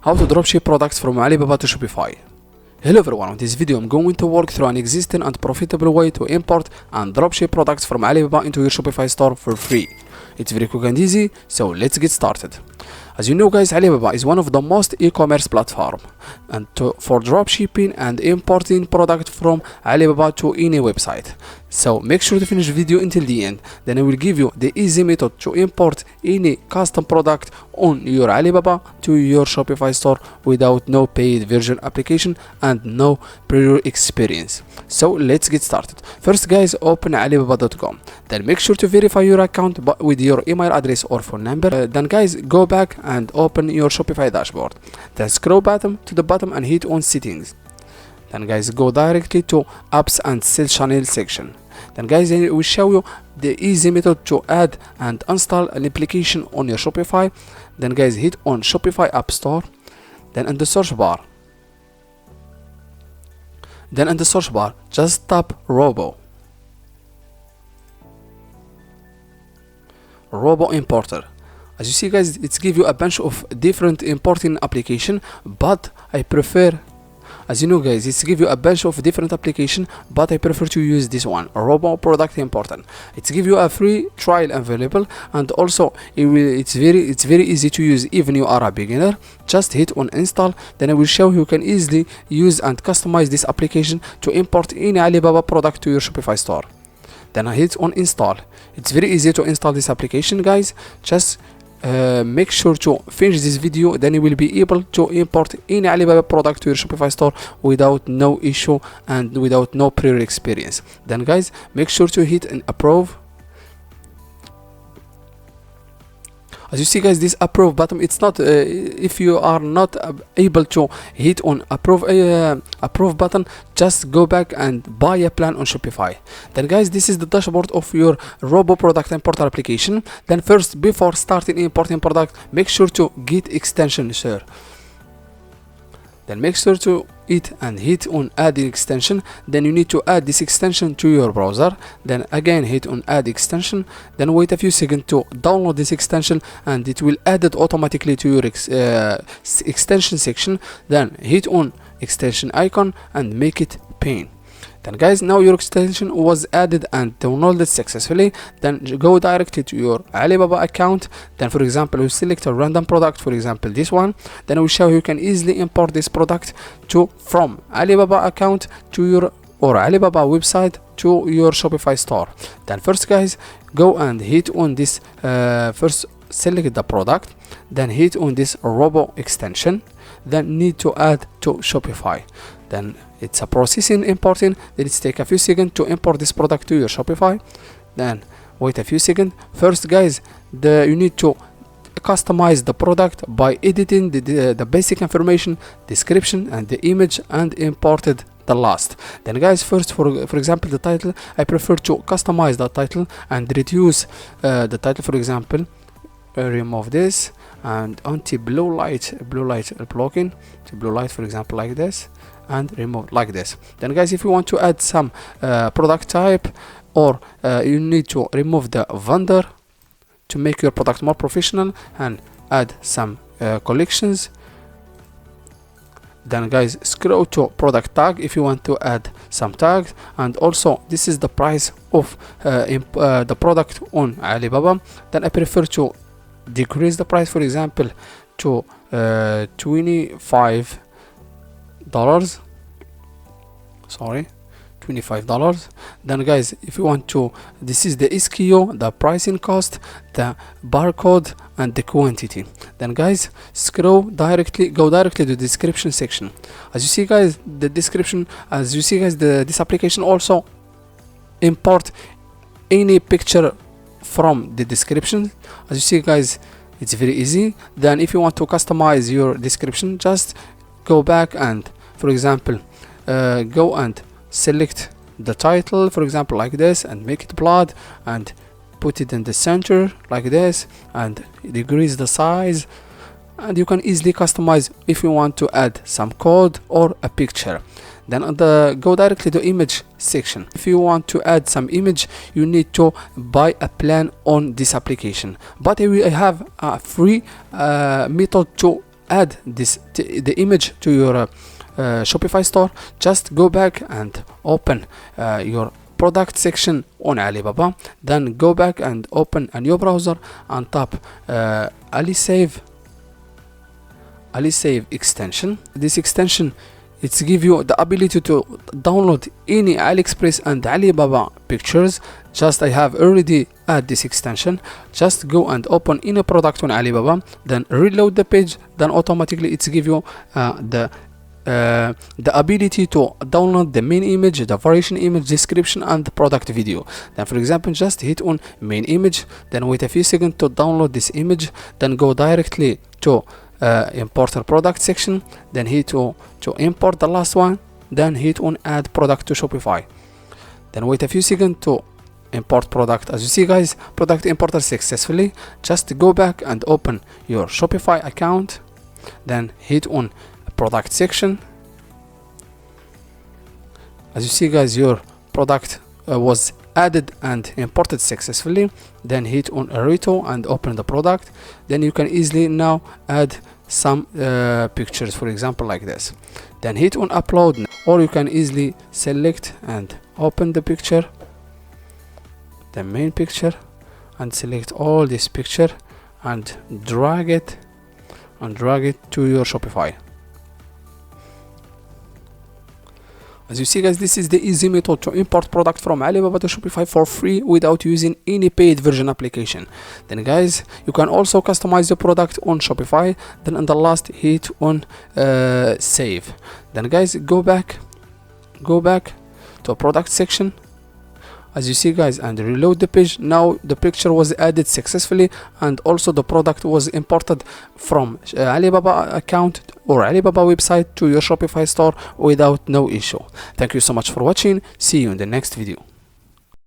How to dropship products from Alibaba to Shopify. Hello everyone, in this video I'm going to walk through an existing and profitable way to import and dropship products from Alibaba into your Shopify store for free. It's very quick and easy, so let's get started. As you know guys, Alibaba is one of the most e-commerce platform for dropshipping and importing product from Alibaba to any website. So make sure to finish the video until the end, then I will give you the easy method to import any custom product on your Alibaba to your Shopify store without no paid version application and no prior experience. So let's get started. First guys, open alibaba.com, then make sure to verify your account with your email address or phone number. Then guys, go back and open your Shopify dashboard, then scroll to the bottom and hit on settings. Then guys, go directly to apps and sales channel section. Then guys, I will show you the easy method to add and install an application on your Shopify. Then guys, hit on Shopify App Store, then in the search bar, just tap Robo Importer. As you see guys, it's give you a bunch of different importing application, but I prefer, as you know guys, it's give you a bunch of different application, but I prefer to use this one, Robo Product Importer. It's give you a free trial available, and also it's very easy to use even you are a beginner. Just hit on install, then I will show you can easily use and customize this application to import any Alibaba product to your Shopify store. Then I hit on install. It's very easy to install this application guys. Just make sure to finish this video, then you will be able to import any Alibaba product to your Shopify store without no issue and without no prior experience. Then guys, make sure to hit and approve. As you see guys, this approve button, it's not if you are not able to hit on approve button, just go back and buy a plan on Shopify. Then guys, this is the dashboard of your Robo Product Importer application. Then first, before starting importing product, make sure to get extension, sir. Then make sure to hit on add extension. Then you need to add this extension to your browser. Then again hit on add extension. Then wait a few seconds to download this extension, and it will add it automatically to your extension section. Then hit on extension icon and make it pin. Then guys, now your extension was added and downloaded successfully. Then go directly to your Alibaba account. Then for example, you select a random product, for example this one. Then I will show you can easily import this product from Alibaba account to your Alibaba website to your Shopify store. Then first guys, go and hit on this first select the product, then hit on this Robo extension, then need to add to Shopify. Then it's a processing importing, then it's take a few seconds to import this product to your Shopify. Then wait a few seconds. First guys, you need to customize the product by editing the basic information, description and the image, and imported the last. Then guys, first for example the title, I prefer to customize the title and reduce the title. For example, remove this and anti-blue light blocking to blue light, for example like this, and remove like this. Then guys, if you want to add some product type, or you need to remove the vendor to make your product more professional and add some collections. Then guys, scroll to product tag if you want to add some tags, and also this is the price of the product on Alibaba. Then I prefer to decrease the price, for example to $25. $25. Then guys, if you want to, this is the SKU, the pricing cost, the barcode and the quantity. Then guys, go directly to the description section. As you see guys, this application also import any picture from the description. As you see guys, it's very easy. Then if you want to customize your description, just go back and for example go and select the title, for example like this, and make it blood and put it in the center like this, and decrease the size. And you can easily customize if you want to add some code or a picture. Then go directly to image section. If you want to add some image, you need to buy a plan on this application, but I have a free method to add the image to your Shopify store, just go back and open your product section on Alibaba, then go back and open a new browser and tap Alisave extension. This extension, it's give you the ability to download any AliExpress and Alibaba pictures. Just I have already add this extension. Just go and open any product on Alibaba, then reload the page, then automatically it's give you the ability to download the main image, the variation image, description, and the product video. Then for example, just hit on main image, then wait a few seconds to download this image, then go directly to import a product section, then hit to import the last one, then hit on add product to Shopify, then wait a few seconds to import product. As you see guys, product imported successfully. Just go back and open your Shopify account, then hit on product section. As you see guys, your product was added and imported successfully. Then hit on Reto and open the product. Then you can easily now add some pictures, for example like this. Then hit on upload, or you can easily select and open the picture, the main picture, and select all this picture and drag it to your Shopify. As you see guys, this is the easy method to import product from Alibaba to Shopify for free without using any paid version application. Then guys, you can also customize the product on Shopify. Then on the last, hit on save. Then guys, go back to product section, as you see guys, and reload the page. Now the picture was added successfully, and also the product was imported from Alibaba account or Alibaba website to your Shopify store without no issue. Thank you so much for watching. See you in the next video.